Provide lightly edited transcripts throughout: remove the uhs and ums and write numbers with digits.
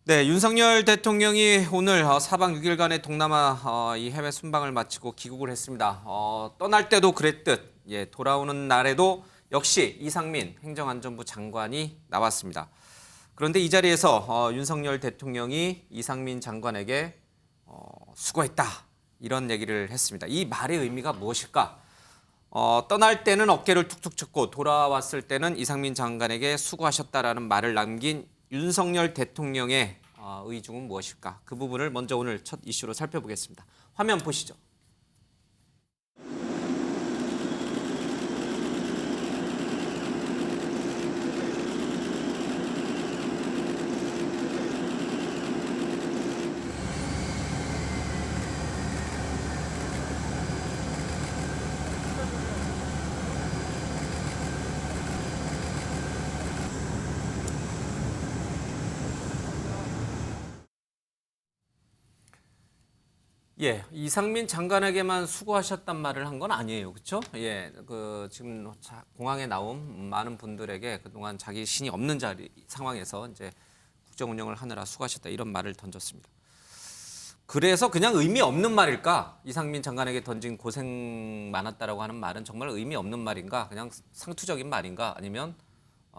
네, 윤석열 대통령이 오늘 사박 6일간의 동남아 이 해외 순방을 마치고 귀국을 했습니다. 떠날 때도 그랬듯 돌아오는 날에도 역시 이상민 행정안전부 장관이 나왔습니다. 그런데 이 자리에서 윤석열 대통령이 이상민 장관에게 수고했다 이런 얘기를 했습니다. 이 말의 의미가 무엇일까? 떠날 때는 어깨를 툭툭 쳤고 돌아왔을 때는 이상민 장관에게 수고하셨다라는 말을 남긴 윤석열 대통령의 의중은 무엇일까? 그 부분을 먼저 오늘 첫 이슈로 살펴보겠습니다. 화면 보시죠. 이상민 장관에게만 수고하셨단 말을 한 건 아니에요. 그렇죠? 지금 공항에 나온 많은 분들에게 그동안 자기 신이 없는 상황에서 이제 국정 운영을 하느라 수고하셨다 이런 말을 던졌습니다. 그래서 그냥 의미 없는 말일까? 이상민 장관에게 던진 고생 많았다라고 하는 말은 정말 의미 없는 말인가? 그냥 상투적인 말인가? 아니면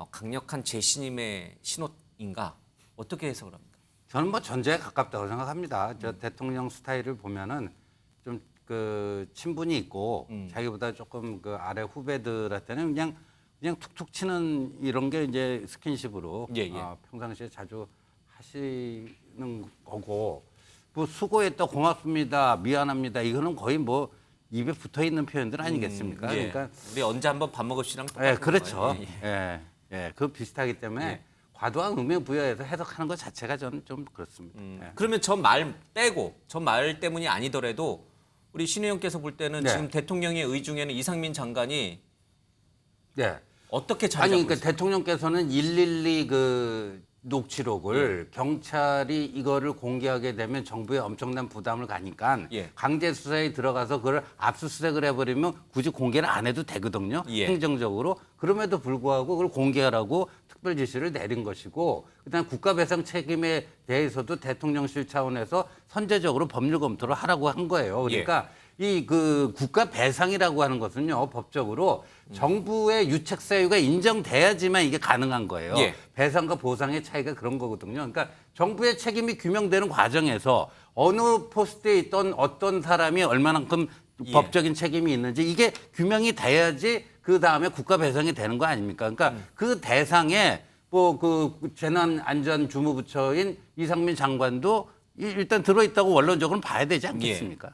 강력한 재신임의 신호인가? 어떻게 해석을 합니까? 저는 뭐 전제에 가깝다고 생각합니다. 저 대통령 스타일을 보면은 좀 그 친분이 있고 자기보다 조금 그 아래 후배들한테는 그냥 툭툭 치는 이런 게 이제 스킨십으로 평상시에 자주 하시는 거고 뭐 수고했다 고맙습니다 미안합니다 이거는 거의 뭐 입에 붙어 있는 표현들 아니겠습니까? 그러니까 우리 언제 한번 밥 먹읍시랑 똑같은 그렇죠. 거예요. 그 비슷하기 때문에. 과도한 의미 부여해서 해석하는 것 자체가 저는 좀 그렇습니다. 그러면 저 말 빼고 저 말 때문이 아니더라도 우리 신의원께서 볼 때는 지금 대통령의 의중에는 이상민 장관이 어떻게 자리 잡고 그러니까 있어요? 대통령께서는 112 그 녹취록을 경찰이 이거를 공개하게 되면 정부에 엄청난 부담을 가니까 강제 수사에 들어가서 그걸 압수수색을 해버리면 굳이 공개를 안 해도 되거든요. 행정적으로. 그럼에도 불구하고 그걸 공개하라고 특별 지시를 내린 것이고 그다음 국가배상 책임에 대해서도 대통령실 차원에서 선제적으로 법률 검토를 하라고 한 거예요. 그러니까 이 그 국가 배상이라고 하는 것은요 법적으로 정부의 유책 사유가 인정돼야지만 이게 가능한 거예요. 배상과 보상의 차이가 그런 거거든요. 그러니까 정부의 책임이 규명되는 과정에서 어느 포스트에 있던 어떤 사람이 얼마만큼 법적인 책임이 있는지 이게 규명이 돼야지 그 다음에 국가 배상이 되는 거 아닙니까? 그러니까 그 대상에 뭐 그 재난안전주무부처인 이상민 장관도 일단 들어있다고 원론적으로는 봐야 되지 않겠습니까?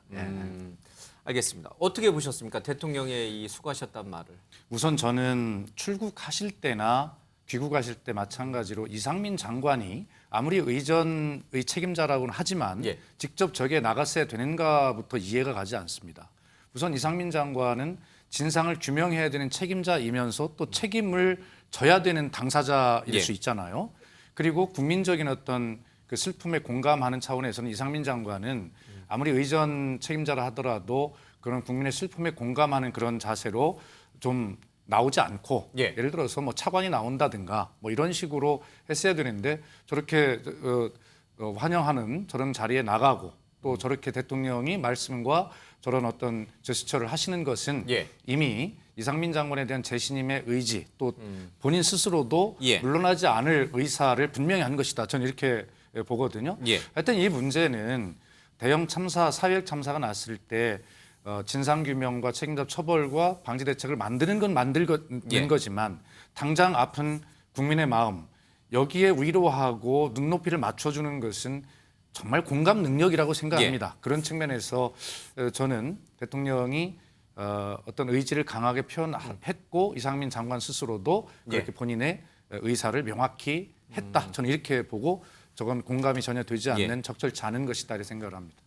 알겠습니다. 어떻게 보셨습니까? 대통령의 이 수고하셨단 말을. 우선 저는 출국하실 때나 귀국하실 때 마찬가지로 이상민 장관이 아무리 의전의 책임자라고는 하지만 직접 저기에 나갔어야 되는가부터 이해가 가지 않습니다. 우선 이상민 장관은 진상을 규명해야 되는 책임자이면서 또 책임을 져야 되는 당사자일 수 있잖아요. 그리고 국민적인 어떤 그 슬픔에 공감하는 차원에서는 이상민 장관은 아무리 의전 책임자라 하더라도 그런 국민의 슬픔에 공감하는 그런 자세로 좀 나오지 않고 예를 들어서 뭐 차관이 나온다든가 뭐 이런 식으로 했어야 되는데 저렇게 환영하는 저런 자리에 나가고 또 저렇게 대통령이 말씀과 저런 어떤 제스처를 하시는 것은 이미 이상민 장관에 대한 재신임의 의지 또 본인 스스로도 물러나지 않을 의사를 분명히 한 것이다. 저는 이렇게 보거든요. 하여튼 이 문제는 대형 참사, 사회적 참사가 났을 때 진상규명과 책임자 처벌과 방지 대책을 만드는 건 만드는 거지만 당장 아픈 국민의 마음 여기에 위로하고 눈높이를 맞춰주는 것은 정말 공감 능력이라고 생각합니다. 그런 측면에서 저는 대통령이 어떤 의지를 강하게 표현했고 이상민 장관 스스로도 그렇게 본인의 의사를 명확히 했다. 저는 이렇게 보고 저건 공감이 전혀 되지 않는 적절치 않은 것이다 이렇게 생각을 합니다.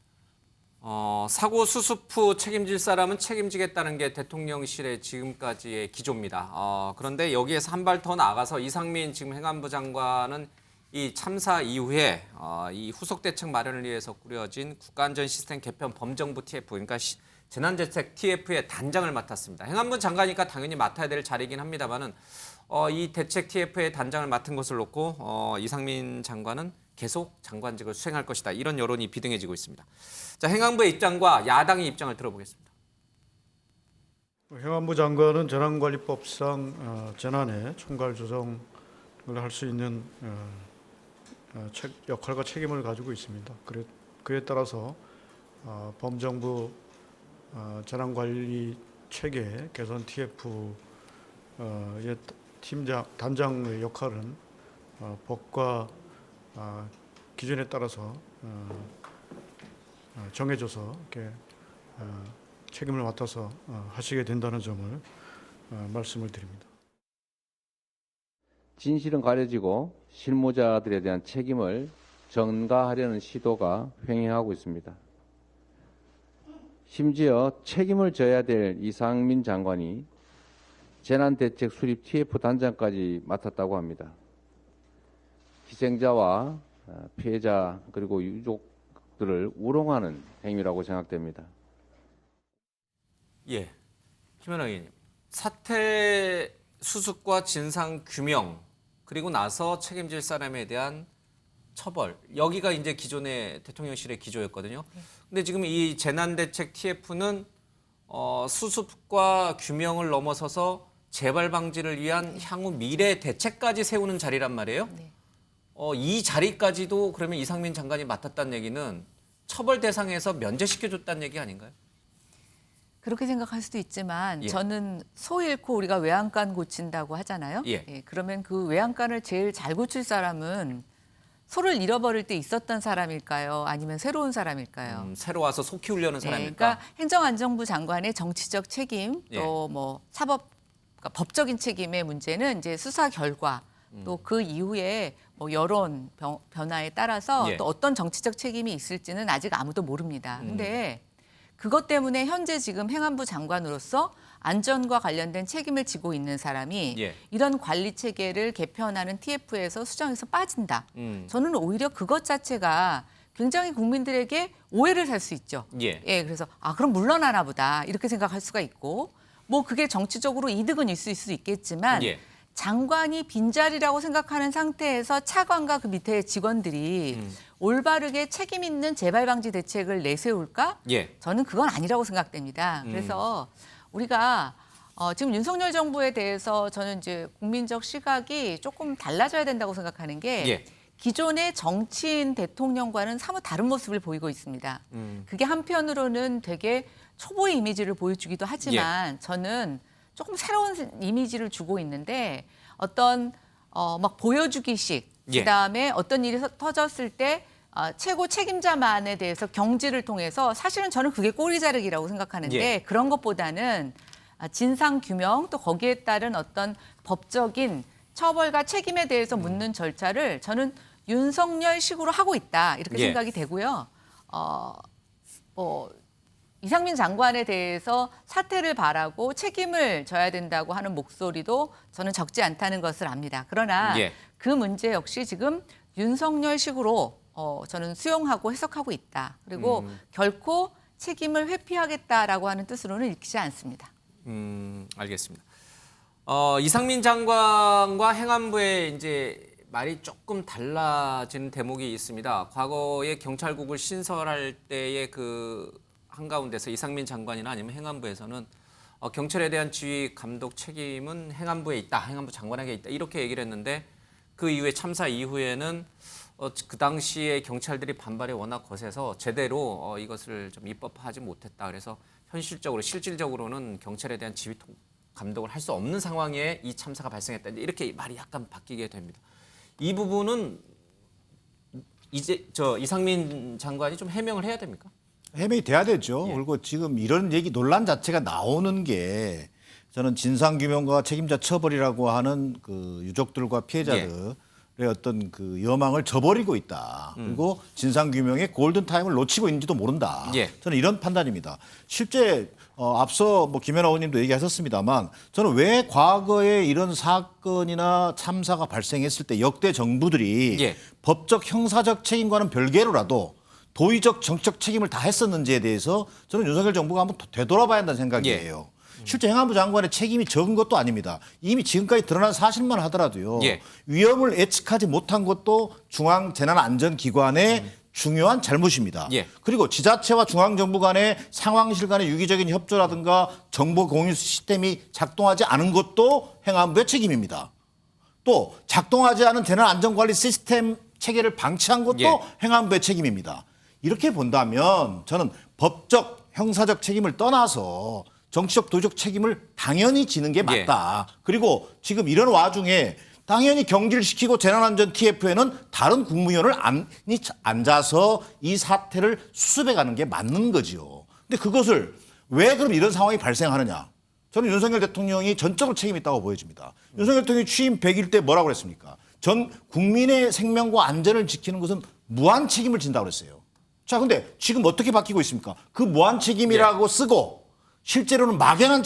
사고 수습 후 책임질 사람은 책임지겠다는 게 대통령실의 지금까지의 기조입니다. 그런데 여기에서 한 발 더 나아가서 이상민 지금 행안부 장관은 이 참사 이후에 이 후속 대책 마련을 위해서 꾸려진 국가안전시스템 개편 범정부 TF, 그러니까 재난대책 TF의 단장을 맡았습니다. 행안부 장관이니까 당연히 맡아야 될 자리이긴 합니다만은 이 대책 TF의 단장을 맡은 것을 놓고 이상민 장관은 계속 장관직을 수행할 것이다. 이런 여론이 비등해지고 있습니다. 자, 행안부의 입장과 야당의 입장을 들어보겠습니다. 행안부 장관은 재난관리법상 재난에 총괄 조정을 할 수 있는 역할과 책임을 가지고 있습니다. 그에 따라서 범정부 재난관리 체계 개선 TF의 단장의 역할은 법과 기준에 따라서 정해져서 이렇게 책임을 맡아서 하시게 된다는 점을 말씀을 드립니다. 진실은 가려지고 실무자들에 대한 책임을 전가하려는 시도가 횡행하고 있습니다. 심지어 책임을 져야 될 이상민 장관이 재난대책 수립 TF 단장까지 맡았다고 합니다. 희생자와 피해자 그리고 유족들을 우롱하는 행위라고 생각됩니다. 예, 김현아 의원님. 사태 수습과 진상 규명 그리고 나서 책임질 사람에 대한 처벌. 여기가 이제 기존의 대통령실의 기조였거든요. 근데 지금 이 재난대책 TF는 수습과 규명을 넘어서서 재발 방지를 위한 향후 미래 대책까지 세우는 자리란 말이에요. 네. 이 자리까지도 그러면 이상민 장관이 맡았다는 얘기는 처벌 대상에서 면제시켜줬다는 얘기 아닌가요? 그렇게 생각할 수도 있지만 예. 저는 소 잃고 우리가 외양간 고친다고 하잖아요. 예. 그러면 그 외양간을 제일 잘 고칠 사람은 소를 잃어버릴 때 있었던 사람일까요? 아니면 새로운 사람일까요? 새로 와서 속 키우려는 사람일까? 그러니까 행정안전부 장관의 정치적 책임 예. 또 뭐 사법 그러니까 법적인 책임의 문제는 이제 수사 결과 또 그 이후에 뭐 여론 변화에 따라서 예. 또 어떤 정치적 책임이 있을지는 아직 아무도 모릅니다. 근데 그것 때문에 현재 지금 행안부 장관으로서 안전과 관련된 책임을 지고 있는 사람이 예. 이런 관리 체계를 개편하는 TF에서 수정에서 빠진다. 저는 오히려 그것 자체가 굉장히 국민들에게 오해를 살 수 있죠. 예. 그래서 그럼 물러나나 보다 이렇게 생각할 수가 있고 뭐 그게 정치적으로 이득은 있을 수 있겠지만 예. 장관이 빈자리라고 생각하는 상태에서 차관과 그 밑에 직원들이 올바르게 책임 있는 재발 방지 대책을 내세울까? 예. 저는 그건 아니라고 생각됩니다. 그래서 우리가 지금 윤석열 정부에 대해서 저는 이제 국민적 시각이 조금 달라져야 된다고 생각하는 게 예. 기존의 정치인 대통령과는 사뭇 다른 모습을 보이고 있습니다. 그게 한편으로는 되게 초보의 이미지를 보여주기도 하지만 저는 조금 새로운 이미지를 주고 있는데 어떤 막 보여주기식 예. 그다음에 어떤 일이 터졌을 때 최고 책임자만에 대해서 경지를 통해서 사실은 저는 그게 꼬리 자르기라고 생각하는데 예. 그런 것보다는 진상 규명 또 거기에 따른 어떤 법적인 처벌과 책임에 대해서 묻는 절차를 저는 윤석열식으로 하고 있다 이렇게 예. 생각이 되고요. 이상민 장관에 대해서 사퇴를 바라고 책임을 져야 된다고 하는 목소리도 저는 적지 않다는 것을 압니다. 그러나 예. 그 문제 역시 지금 윤석열식으로 저는 수용하고 해석하고 있다. 그리고 결코 책임을 회피하겠다라고 하는 뜻으로는 읽지 않습니다. 알겠습니다. 이상민 장관과 행안부의 이제 말이 조금 달라지는 대목이 있습니다. 과거에 경찰국을 신설할 때의 그 한가운데서 이상민 장관이나 아니면 행안부에서는 경찰에 대한 지휘 감독 책임은 행안부에 있다, 행안부 장관에게 있다 이렇게 얘기를 했는데 그 이후에 참사 이후에는 그 당시에 경찰들이 반발이 워낙 거세서 제대로 이것을 좀 입법화하지 못했다. 그래서 현실적으로 실질적으로는 경찰에 대한 지휘 감독을 할 수 없는 상황에 이 참사가 발생했다. 이렇게 말이 약간 바뀌게 됩니다. 이 부분은 이제 이상민 장관이 좀 해명을 해야 됩니까? 해명이 돼야 되죠. 예. 그리고 지금 이런 얘기 논란 자체가 나오는 게 저는 진상규명과 책임자 처벌이라고 하는 그 유족들과 피해자들의 어떤 그 여망을 저버리고 있다. 그리고 진상규명의 골든타임을 놓치고 있는지도 모른다. 예. 저는 이런 판단입니다. 실제 앞서 뭐 김연아 의원님도 얘기하셨습니다만 저는 왜 과거에 이런 사건이나 참사가 발생했을 때 역대 정부들이 예. 법적 형사적 책임과는 별개로라도 도의적 정책 책임을 다 했었는지에 대해서 저는 윤석열 정부가 한번 되돌아봐야 한다는 생각이에요. 실제 행안부 장관의 책임이 적은 것도 아닙니다. 이미 지금까지 드러난 사실만 하더라도요. 예. 위험을 예측하지 못한 것도 중앙재난안전기관의 중요한 잘못입니다. 예. 그리고 지자체와 중앙정부 간의 상황실 간의 유기적인 협조라든가 정보 공유 시스템이 작동하지 않은 것도 행안부의 책임입니다. 또 작동하지 않은 재난안전관리 시스템 체계를 방치한 것도 예. 행안부의 책임입니다. 이렇게 본다면 저는 법적, 형사적 책임을 떠나서 정치적, 도적 책임을 당연히 지는 게 맞다. 그리고 지금 이런 와중에 당연히 경질시키고 재난안전 TF에는 다른 국무위원을 앉아서 이 사태를 수습해 가는 게 맞는 거지요. 근데 그것을 왜 그럼 이런 상황이 발생하느냐? 저는 윤석열 대통령이 전적으로 책임이 있다고 보여집니다. 윤석열 대통령이 취임 100일 때 뭐라고 그랬습니까? 전 국민의 생명과 안전을 지키는 것은 무한 책임을 진다고 그랬어요. 자, 근데 지금 어떻게 바뀌고 있습니까? 그 무한 책임이라고 쓰고 실제로는 막연한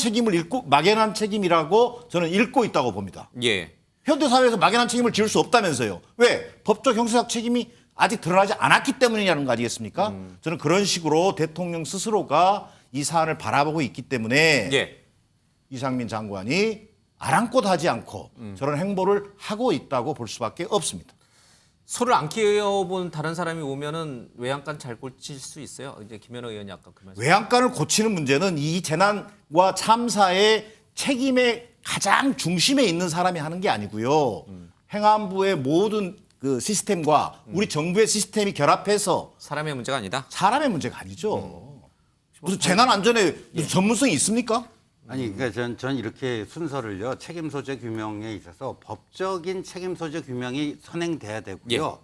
책임이라고 저는 읽고 있다고 봅니다. 예. 현대사회에서 막연한 책임을 지을 수 없다면서요. 왜? 법적 형사적 책임이 아직 드러나지 않았기 때문이라는 거 아니겠습니까? 저는 그런 식으로 대통령 스스로가 이 사안을 바라보고 있기 때문에 예. 이상민 장관이 아랑곳 하지 않고 저런 행보를 하고 있다고 볼 수밖에 없습니다. 소를 안 키워본 다른 사람이 오면은 외양간 잘 꼴칠 수 있어요. 이제 김현우 의원이 아까 그 말씀. 외양간을 고치는 문제는 이 재난과 참사의 책임의 가장 중심에 있는 사람이 하는 게 아니고요. 행안부의 모든 그 시스템과 우리 정부의 시스템이 결합해서 사람의 문제가 아니다. 사람의 문제가 아니죠. 무슨 재난 안전에 무슨 전문성이 있습니까? 아니, 그러니까 전 이렇게 순서를요. 책임 소재 규명에 있어서 법적인 책임 소재 규명이 선행돼야 되고요.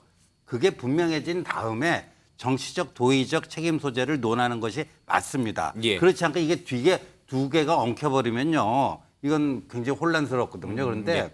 그게 분명해진 다음에 정치적, 도의적 책임 소재를 논하는 것이 맞습니다. 예. 그렇지 않고 이게 뒤에 두 개가 엉켜버리면요. 이건 굉장히 혼란스럽거든요. 그런데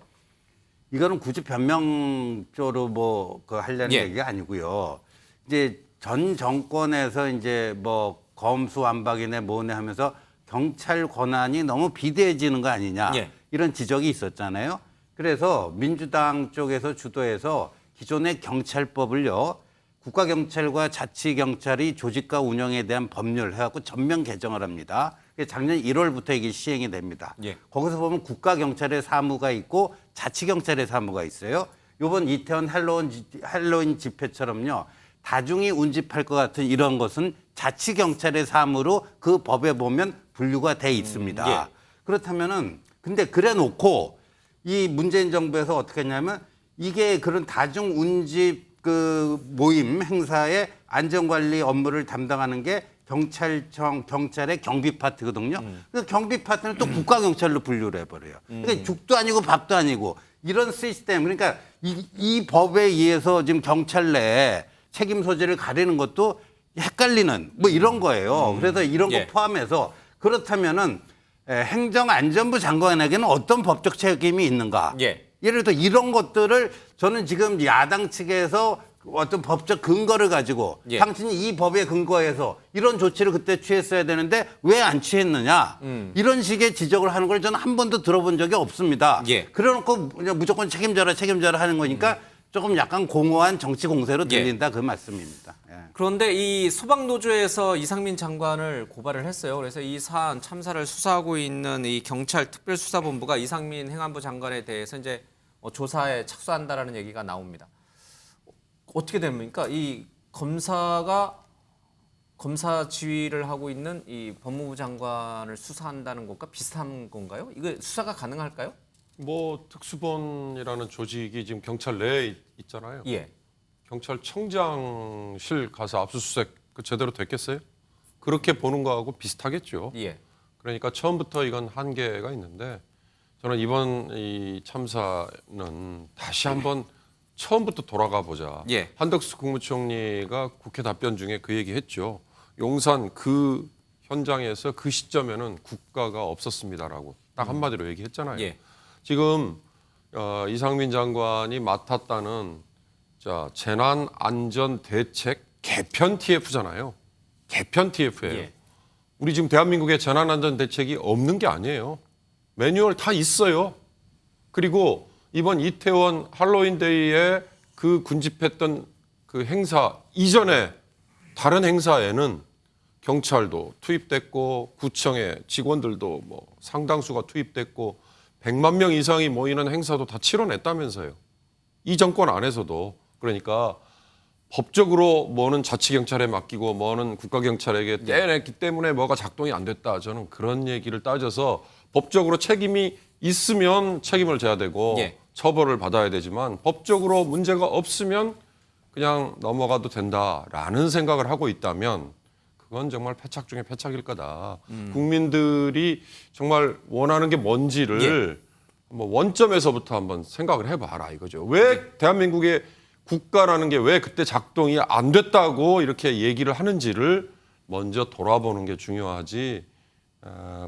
이거는 굳이 변명조로 뭐 그 하려는 예. 얘기가 아니고요. 이제 전 정권에서 이제 뭐 검수완박이네 뭐네 하면서 경찰 권한이 너무 비대해지는 거 아니냐 예. 이런 지적이 있었잖아요. 그래서 민주당 쪽에서 주도해서 기존의 경찰법을요. 국가경찰과 자치경찰이 조직과 운영에 대한 법률 해갖고 전면 개정을 합니다. 작년 1월부터 이게 시행이 됩니다. 예. 거기서 보면 국가경찰의 사무가 있고 자치경찰의 사무가 있어요. 이번 이태원 할로윈 집회처럼요. 다중이 운집할 것 같은 이런 것은 자치경찰의 사무로 그 법에 보면 분류가 돼 있습니다. 예. 그렇다면은 근데 그래 놓고 이 문재인 정부에서 어떻게 했냐면 이게 그런 다중 운집 그 모임 행사의 안전관리 업무를 담당하는 게 경찰의 경비 파트거든요. 그 경비 파트는 또 국가경찰로 분류를 해버려요. 그러니까 죽도 아니고 밥도 아니고 이런 시스템. 그러니까 이 법에 의해서 지금 경찰 내에 책임 소재를 가리는 것도 헷갈리는 뭐 이런 거예요. 그래서 이런 예. 거 포함해서 그렇다면은 행정안전부 장관에게는 어떤 법적 책임이 있는가? 예. 예를 들어 이런 것들을 저는 지금 야당 측에서 어떤 법적 근거를 가지고 예. 당신이 이 법에 근거해서 이런 조치를 그때 취했어야 되는데 왜 안 취했느냐 이런 식의 지적을 하는 걸 저는 한 번도 들어본 적이 없습니다. 예. 그래놓고 그냥 무조건 책임져라 하는 거니까 조금 약간 공허한 정치 공세로 들린다 그 말씀입니다. 예. 그런데 이 소방노조에서 이상민 장관을 고발을 했어요. 그래서 이 사안 참사를 수사하고 있는 이 경찰 특별수사본부가 이상민 행안부 장관에 대해서 이제 조사에 착수한다라는 얘기가 나옵니다. 어떻게 됩니까? 이 검사가 검사 지휘를 하고 있는 이 법무부 장관을 수사한다는 것과 비슷한 건가요? 이거 수사가 가능할까요? 뭐 특수본이라는 조직이 지금 경찰 내에 있잖아요. 예. 경찰청장실 가서 압수수색 그 제대로 됐겠어요? 그렇게 보는 거하고 비슷하겠죠. 예. 그러니까 처음부터 이건 한계가 있는데 저는 이번 이 참사는 다시 한번 처음부터 돌아가 보자. 예. 한덕수 국무총리가 국회 답변 중에 그 얘기했죠. 용산 그 현장에서 그 시점에는 국가가 없었습니다라고 딱 한마디로 얘기했잖아요. 예. 지금 이상민 장관이 맡았다는 재난안전대책 개편 TF잖아요. 개편 TF예요. 예. 우리 지금 대한민국에 재난안전대책이 없는 게 아니에요. 매뉴얼 다 있어요. 그리고 이번 이태원 할로윈데이에 그 군집했던 그 행사 이전에 다른 행사에는 경찰도 투입됐고 구청의 직원들도 뭐 상당수가 투입됐고 100만 명 이상이 모이는 행사도 다 치러냈다면서요. 이 정권 안에서도. 그러니까 법적으로 뭐는 자치경찰에 맡기고 뭐는 국가경찰에게 떼냈기 때문에 뭐가 작동이 안 됐다. 저는 그런 얘기를 따져서 법적으로 책임이 있으면 책임을 져야 되고 예. 처벌을 받아야 되지만 법적으로 문제가 없으면 그냥 넘어가도 된다라는 생각을 하고 있다면 그건 정말 패착 중에 패착일 거다. 국민들이 정말 원하는 게 뭔지를 한번 원점에서부터 한번 생각을 해봐라 이거죠. 왜 대한민국의 국가라는 게 왜 그때 작동이 안 됐다고 이렇게 얘기를 하는지를 먼저 돌아보는 게 중요하지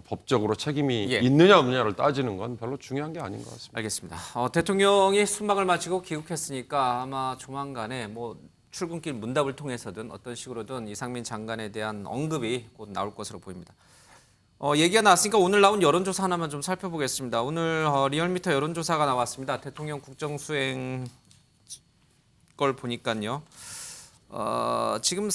법적으로 책임이 예. 있느냐 없느냐를 따지는 건 별로 중요한 게 아닌 것 같습니다. 알겠습니다. 대통령이 순방을 마치고 귀국했으니까 아마 조만간에 뭐 출근길 문답을 통해서든 어떤 식으로든 이상민 장관에 대한 언급이 곧 나올 것으로 보입니다. 얘기가 나왔으니까 오늘 나온 여론조사 하나만 좀 살펴보겠습니다. 오늘 리얼미터 여론조사가 나왔습니다. 대통령 국정수행 걸 보니까요. 지금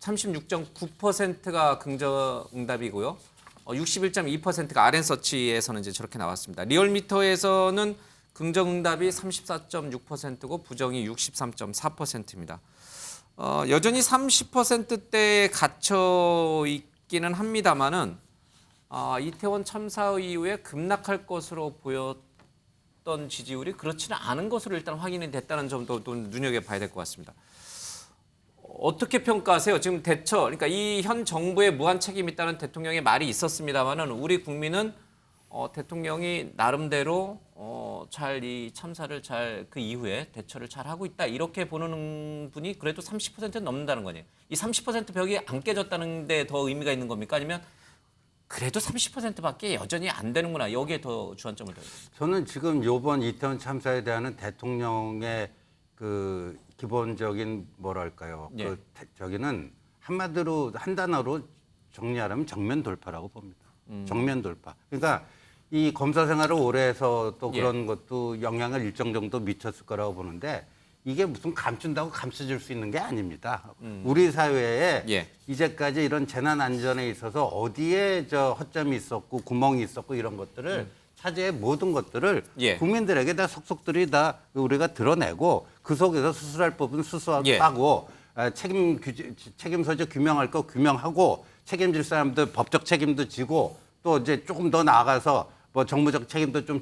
36.9%가 긍정응답이고요. 61.2%가 RN서치에서는 이제 저렇게 나왔습니다. 리얼미터에서는 긍정응답이 34.6%고 부정이 63.4%입니다. 여전히 30%대에 갇혀 있기는 합니다만은 이태원 참사 이후에 급락할 것으로 보였던 지지율이 그렇지는 않은 것으로 일단 확인이 됐다는 점도 또 눈여겨봐야 될 것 같습니다. 어떻게 평가하세요? 지금 그러니까 이 현 정부에 무한 책임이 있다는 대통령의 말이 있었습니다만은 우리 국민은 대통령이 나름대로 잘 이 참사를 잘 그 이후에 대처를 잘 하고 있다 이렇게 보는 분이 그래도 30%는 넘는다는 거네요. 이 30% 벽이 안 깨졌다는 데 더 의미가 있는 겁니까? 아니면 그래도 30%밖에 여전히 안 되는구나. 여기에 더 주안점을 둬야 됩니다. 저는 지금 이번 이태원 참사에 대한 대통령의 그 기본적인 뭐랄까요? 예. 저기는 한마디로 한 단어로 정리하라면 정면 돌파라고 봅니다. 정면 돌파. 그러니까 이 검사 생활을 오래 해서 또 그런 것도 영향을 일정 정도 미쳤을 거라고 보는데 이게 무슨 감춘다고 감춰질 수 있는 게 아닙니다. 우리 사회에 이제까지 이런 재난 안전에 있어서 어디에 저 허점이 있었고 구멍이 있었고 이런 것들을 차제의 모든 것들을 국민들에게 다 속속들이 다 우리가 드러내고 그 속에서 수술할 법은 수술하고 책임 소재 규명할 거 규명하고 책임질 사람들 법적 책임도 지고 또 이제 조금 더 나아가서 뭐 정무적 책임도 좀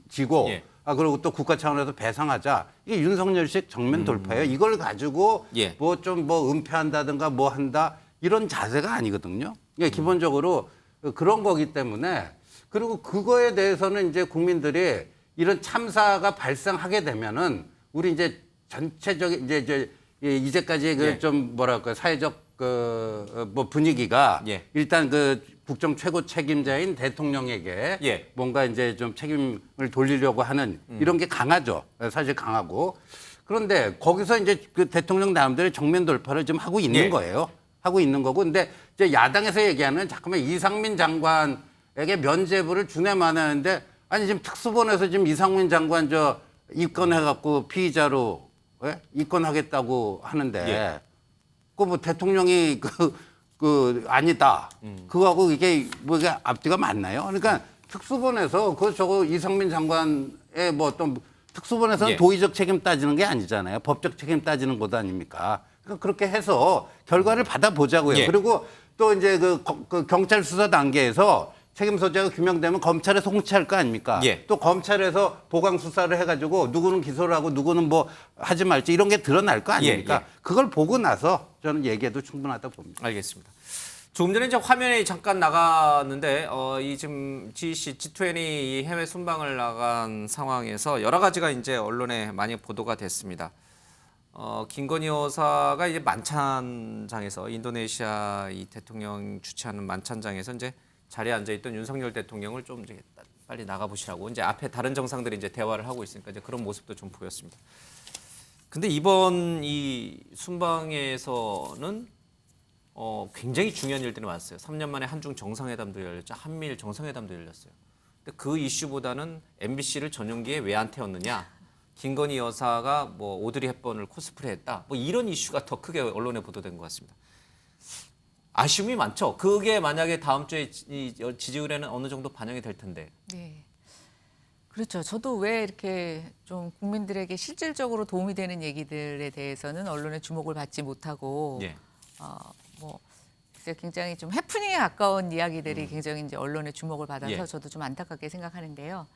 지고 그리고 또 국가 차원에서 배상하자. 이게 윤석열식 정면 돌파예요. 이걸 가지고 뭐 좀 뭐 은폐한다든가 뭐 한다 이런 자세가 아니거든요. 이게 기본적으로 그런 거기 때문에 그리고 그거에 대해서는 이제 국민들이 이런 참사가 발생하게 되면은 우리 이제 전체적인 이제까지 그 좀 뭐랄까 사회적 그 뭐 분위기가 일단 그 국정 최고 책임자인 대통령에게 뭔가 이제 좀 책임을 돌리려고 하는 이런 게 강하죠. 사실 강하고. 그런데 거기서 이제 그 대통령 나름대로 정면 돌파를 좀 하고 있는 거예요. 하고 있는 거고. 근데 이제 야당에서 얘기하는 잠깐만 이상민 장관에게 면죄부를 주네만 하는데 아니 지금 특수본에서 지금 이상민 장관 저 입건해갖고 피의자로 입건하겠다고 하는데 그 뭐 대통령이 아니다. 그거하고 이게 뭐 이게 앞뒤가 맞나요? 그러니까 특수본에서 저거 이상민 장관의 뭐 어떤 특수본에서는 도의적 책임 따지는 게 아니잖아요. 법적 책임 따지는 것도 아닙니까? 그러니까 그렇게 해서 결과를 받아보자고요. 그리고 또 이제 그 경찰 수사 단계에서 책임 소재가 규명되면 검찰에 송치할 거 아닙니까? 또 검찰에서 보강 수사를 해가지고 누구는 기소를 하고 누구는 뭐 하지 말지 이런 게 드러날 거 아닙니까? 그걸 보고 나서 저는 얘기해도 충분하다 봅니다. 알겠습니다. 조금 전에 이제 화면에 잠깐 나갔는데 이 지금 G20 이 해외 순방을 나간 상황에서 여러 가지가 이제 언론에 많이 보도가 됐습니다. 김건희 여사가 이제 만찬장에서 인도네시아 이 대통령 주최하는 만찬장에서 이제 자리에 앉아 있던 윤석열 대통령을 좀 이제 빨리 나가 보시라고 이제 앞에 다른 정상들이 이제 대화를 하고 있으니까 이제 그런 모습도 좀 보였습니다. 근데 이번 이 순방에서는 굉장히 중요한 일들이 많았어요. 3년 만에 한중 정상회담도 열렸죠. 한미일 정상회담도 열렸어요. 근데 그 이슈보다는 MBC를 전용기에 왜 안 태웠느냐. 김건희 여사가 뭐 오드리 헵번을 코스프레했다. 뭐 이런 이슈가 더 크게 언론에 보도된 것 같습니다. 아쉬움이 많죠. 그게 만약에 다음 주에 지지율에는 어느 정도 반영이 될 텐데. 네. 그렇죠. 저도 왜 이렇게 좀 국민들에게 실질적으로 도움이 되는 얘기들에 대해서는 언론의 주목을 받지 못하고 예. 뭐 글쎄요, 굉장히 좀 해프닝에 가까운 이야기들이 굉장히 이제 언론의 주목을 받아서 예. 저도 좀 안타깝게 생각하는데요.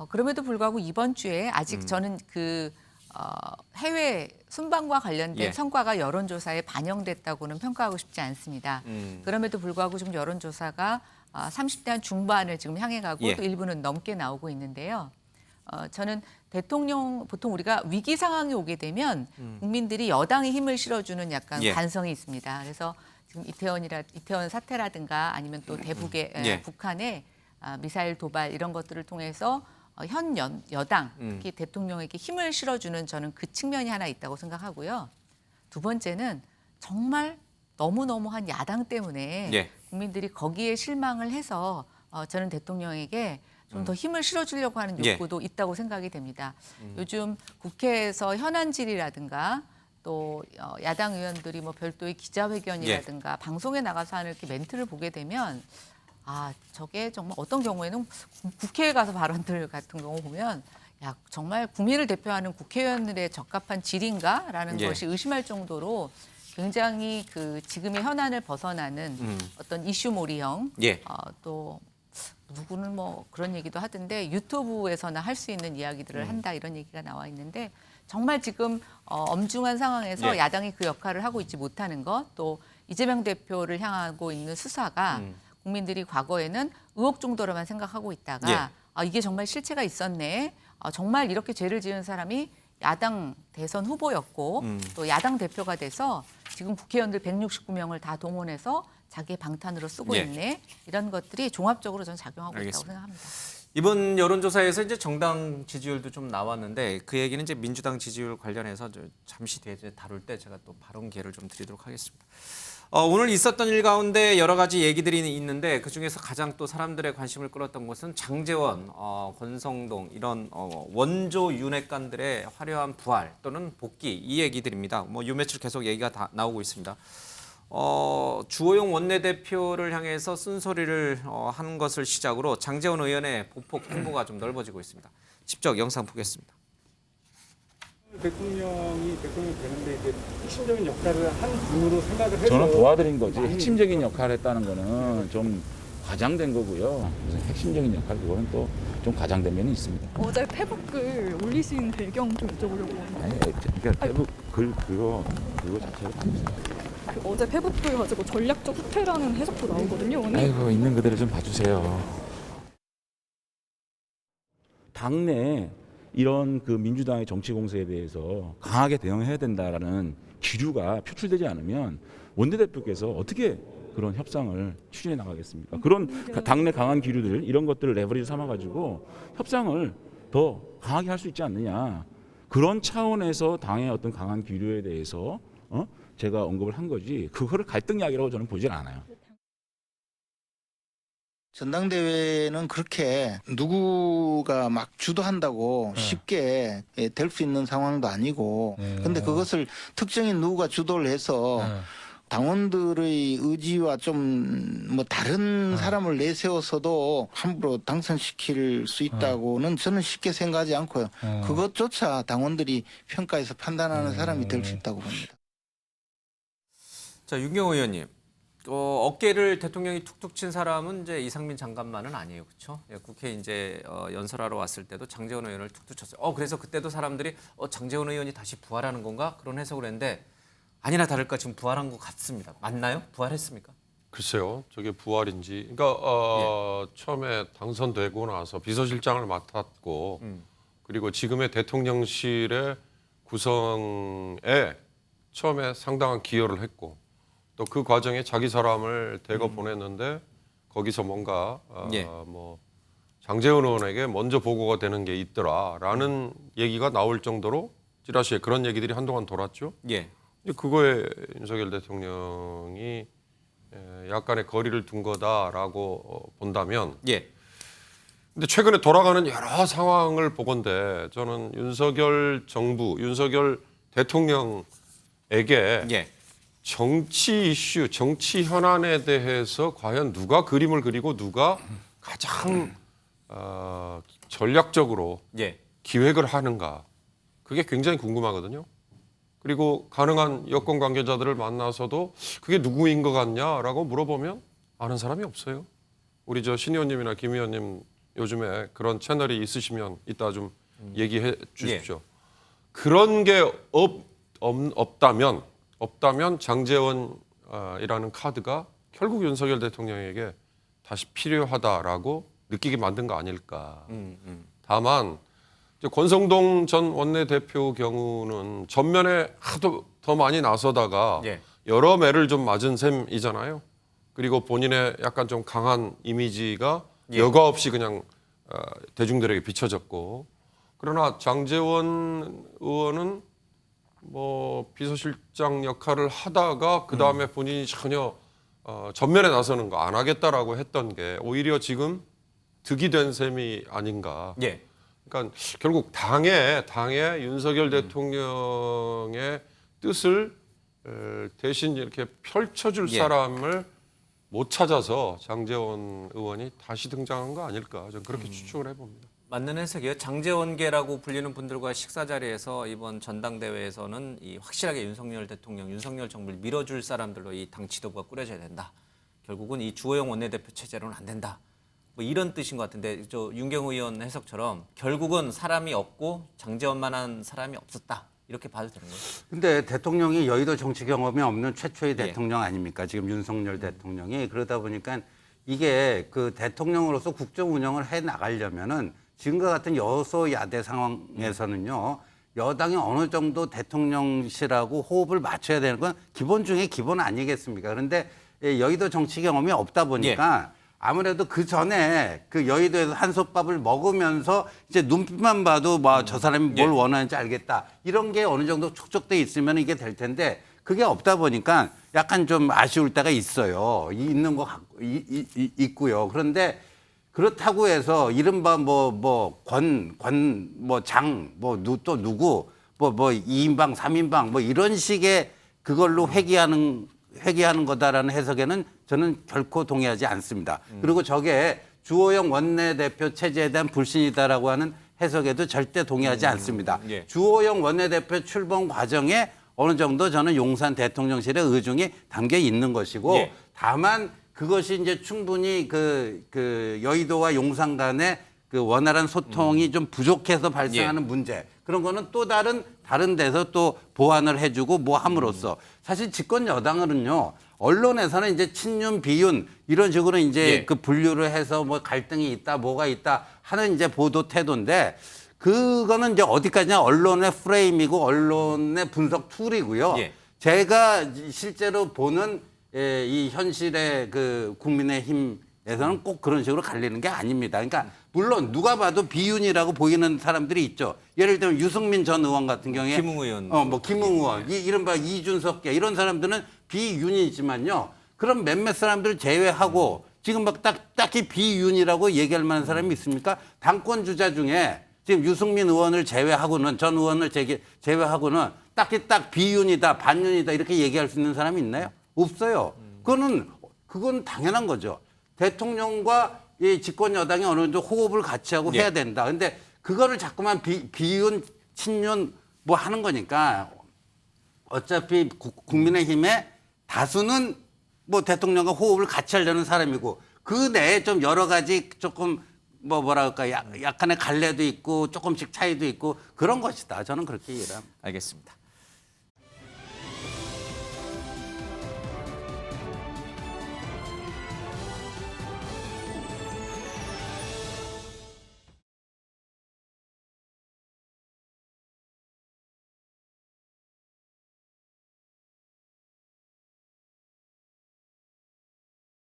그럼에도 불구하고 이번 주에 아직 저는 그 해외 순방과 관련된 예. 성과가 여론조사에 반영됐다고는 평가하고 싶지 않습니다. 그럼에도 불구하고 지금 여론조사가 30대 한 중반을 지금 향해 가고 예. 또 일부는 넘게 나오고 있는데요. 저는 대통령 보통 우리가 위기 상황이 오게 되면 국민들이 여당에 힘을 실어주는 약간 예. 관성이 있습니다. 그래서 지금 이태원 사태라든가 아니면 또 대북의 예. 북한의 미사일 도발 이런 것들을 통해서 현 여당 특히 대통령에게 힘을 실어주는 저는 그 측면이 하나 있다고 생각하고요. 두 번째는 정말 너무너무한 야당 때문에 예. 국민들이 거기에 실망을 해서 저는 대통령에게 좀 더 힘을 실어주려고 하는 예. 욕구도 있다고 생각이 됩니다. 요즘 국회에서 현안질이라든가 또 야당 의원들이 뭐 별도의 기자회견이라든가 방송에 나가서 하는 이렇게 멘트를 보게 되면 저게 정말 어떤 경우에는 국회에 가서 발언들 같은 경우 보면 야 정말 국민을 대표하는 국회의원들의 적합한 질인가라는 예. 것이 의심할 정도로 굉장히 그 지금의 현안을 벗어나는 어떤 이슈몰이형 예. 또 누구는 뭐 그런 얘기도 하던데 유튜브에서나 할 수 있는 이야기들을 한다 이런 얘기가 나와 있는데 정말 지금 엄중한 상황에서 예. 야당이 그 역할을 하고 있지 못하는 것 또 이재명 대표를 향하고 있는 수사가 국민들이 과거에는 의혹 정도로만 생각하고 있다가 이게 정말 실체가 있었네. 정말 이렇게 죄를 지은 사람이 야당 대선 후보였고 또 야당 대표가 돼서 지금 국회의원들 169명을 다 동원해서 자기의 방탄으로 쓰고 예. 있네. 이런 것들이 종합적으로 저는 작용하고 알겠습니다. 있다고 생각합니다. 이번 여론조사에서 이제 정당 지지율도 좀 나왔는데 그 얘기는 이제 민주당 지지율 관련해서 잠시 뒤에 다룰 때 제가 또 발언 기회를 좀 드리도록 하겠습니다. 오늘 있었던 일 가운데 여러 가지 얘기들이 있는데 그중에서 가장 또 사람들의 관심을 끌었던 것은 장제원, 권성동 이런 원조 윤핵관들의 화려한 부활 또는 복귀 이 얘기들입니다. 뭐 요 며칠 계속 얘기가 다 나오고 있습니다. 주호영 원내대표를 향해서 쓴소리를 한 것을 시작으로 장제원 의원의 보폭 행보가 좀 넓어지고 있습니다. 직접 영상 보겠습니다. 대통령이 되는데 이제 핵심적인 역할을 한 분으로 생각을 해서 저는 도와드린 거지 핵심적인 역할을 했다는 거는 좀 과장된 거고요. 무슨 핵심적인 역할 그거는 또 좀 과장된 면이 있습니다. 어제 페북글 올리신 배경 좀 여쭤보려고. 아니, 그러니까 페북 글 그거 자체를 그 어제 페북글 가지고 전략적 후퇴라는 해석도 나오거든요. 오늘. 아이고 있는 그대로 좀 봐주세요. 당내 이런 그 민주당의 정치 공세에 대해서 강하게 대응해야 된다라는 기류가 표출되지 않으면 원내대표께서 어떻게 그런 협상을 추진해 나가겠습니까? 그런 당내 강한 기류들 이런 것들을 레버리지 삼아가지고 협상을 더 강하게 할 수 있지 않느냐. 그런 차원에서 당의 어떤 강한 기류에 대해서 제가 언급을 한 거지 그거를 갈등 이야기라고 저는 보질 않아요. 전당대회는 그렇게 누구가 막 주도한다고 쉽게 될 수 있는 상황도 아니고 근데 그것을 특정인 누구가 주도를 해서 당원들의 의지와 좀 뭐 다른 사람을 내세워서도 함부로 당선시킬 수 있다고는 저는 쉽게 생각하지 않고요. 그것조차 당원들이 평가해서 판단하는 사람이 될 수 있다고 봅니다. 자, 윤경호 의원님. 어깨를 대통령이 툭툭 친 사람은 이제 이상민 장관만은 아니에요, 그렇죠? 예, 국회 이제 연설하러 왔을 때도 장제원 의원을 툭툭 쳤어요. 그래서 그때도 사람들이 장제원 의원이 다시 부활하는 건가 그런 해석을 했는데 아니나 다를까 지금 부활한 것 같습니다. 맞나요? 부활했습니까? 글쎄요, 저게 부활인지. 그러니까 처음에 당선되고 나서 비서실장을 맡았고 그리고 지금의 대통령실의 구성에 처음에 상당한 기여를 했고 또 그 과정에 자기 사람을 대거 보냈는데 거기서 뭔가 뭐 장제원 의원에게 먼저 보고가 되는 게 있더라라는 얘기가 나올 정도로 찌라시에 그런 얘기들이 한동안 돌았죠. 예. 그거에 윤석열 대통령이 약간의 거리를 둔 거다라고 본다면 예. 근데 최근에 돌아가는 여러 상황을 보건대 저는 윤석열 정부, 윤석열 대통령에게 예. 정치 이슈, 정치 현안에 대해서 과연 누가 그림을 그리고 누가 가장 전략적으로 예. 기획을 하는가. 그게 굉장히 궁금하거든요. 그리고 가능한 여권 관계자들을 만나서도 그게 누구인 것 같냐라고 물어보면 아는 사람이 없어요. 우리 신 의원님이나 김 의원님 요즘에 그런 채널이 있으시면 이따 좀 얘기해 주십시오. 그런 게 없다면 장제원이라는 카드가 결국 윤석열 대통령에게 다시 필요하다라고 느끼게 만든 거 아닐까. 다만 이제 권성동 전 원내대표 경우는 전면에 하도 더 많이 나서다가 예. 여러 매를 좀 맞은 셈이잖아요. 그리고 본인의 약간 좀 강한 이미지가 여과 없이 그냥 대중들에게 비춰졌고, 그러나 장제원 의원은 뭐 비서실장 역할을 하다가 그 다음에 본인이 전혀 전면에 나서는 거 안 하겠다라고 했던 게 오히려 지금 득이 된 셈이 아닌가. 예. 그러니까 결국 당에 윤석열 대통령의 뜻을 대신 이렇게 펼쳐줄 사람을 못 찾아서 장제원 의원이 다시 등장한 거 아닐까, 저는 그렇게 추측을 해봅니다. 맞는 해석이에요. 장제원계라고 불리는 분들과 식사 자리에서 이번 전당대회에서는 이 확실하게 윤석열 대통령, 윤석열 정부를 밀어줄 사람들로 이 당 지도부가 꾸려져야 된다. 결국은 이 주호영 원내대표 체제로는 안 된다. 뭐 이런 뜻인 것 같은데, 저 윤경호 의원 해석처럼 결국은 사람이 없고 장제원만한 사람이 없었다. 이렇게 봐도 되는 거예요. 근데 대통령이 여의도 정치 경험이 없는 최초의 대통령 아닙니까? 지금 윤석열 대통령이. 그러다 보니까 이게 그 대통령으로서 국정 운영을 해 나가려면은 지금과 같은 여소야대 상황에서는요, 여당이 어느 정도 대통령실하고 호흡을 맞춰야 되는 건 기본 중에 기본 아니겠습니까? 그런데 여의도 정치 경험이 없다 보니까 아무래도 그 전에 그 여의도에서 한솥밥을 먹으면서 이제 눈빛만 봐도 뭐 저 사람이 뭘 원하는지 알겠다. 이런 게 어느 정도 축적돼 있으면 이게 될 텐데 그게 없다 보니까 약간 좀 아쉬울 때가 있어요. 있는 거 있고요. 그런데 그렇다고 해서 이른바 또 누구 2인방, 3인방 뭐 이런 식의 그걸로 회귀하는 거다라는 해석에는 저는 결코 동의하지 않습니다. 그리고 저게 주호영 원내대표 체제에 대한 불신이다라고 하는 해석에도 절대 동의하지 않습니다. 주호영 원내대표 출범 과정에 어느 정도 저는 용산 대통령실의 의중이 담겨 있는 것이고, 다만 그것이 이제 충분히 그 여의도와 용산 간의 그 원활한 소통이 좀 부족해서 발생하는 문제, 그런 거는 또 다른 데서 또 보완을 해주고 뭐 함으로써 사실 집권 여당은요, 언론에서는 이제 친윤 비윤 이런 식으로 이제 그 분류를 해서 뭐 갈등이 있다 뭐가 있다 하는 이제 보도 태도인데, 그거는 이제 어디까지나 언론의 프레임이고 언론의 분석 툴이고요. 제가 실제로 보는 이 현실의 그 국민의힘에서는 꼭 그런 식으로 갈리는 게 아닙니다. 그러니까 물론 누가 봐도 비윤이라고 보이는 사람들이 있죠. 예를 들면 유승민 전 의원 같은 경우에 김웅 의원, 김웅 의원, 이른바 이준석계 이런 사람들은 비윤이지만요. 그럼 몇몇 사람들 제외하고 지금 막 딱히 비윤이라고 얘기할 만한 사람이 있습니까? 당권 주자 중에 지금 유승민 의원을 제외하고는, 전 의원을 제외하고는 딱히 비윤이다, 반윤이다 이렇게 얘기할 수 있는 사람이 있나요? 없어요. 그건 당연한 거죠. 대통령과 이 집권 여당이 어느 정도 호흡을 같이 하고 해야 된다. 근데 그거를 자꾸만 비윤, 친윤 뭐 하는 거니까 어차피 국민의힘의 다수는 뭐 대통령과 호흡을 같이 하려는 사람이고, 그 내에 좀 여러 가지 조금 뭐랄까 약간의 갈래도 있고 조금씩 차이도 있고 그런 것이다. 저는 그렇게 이해합니다. 알겠습니다.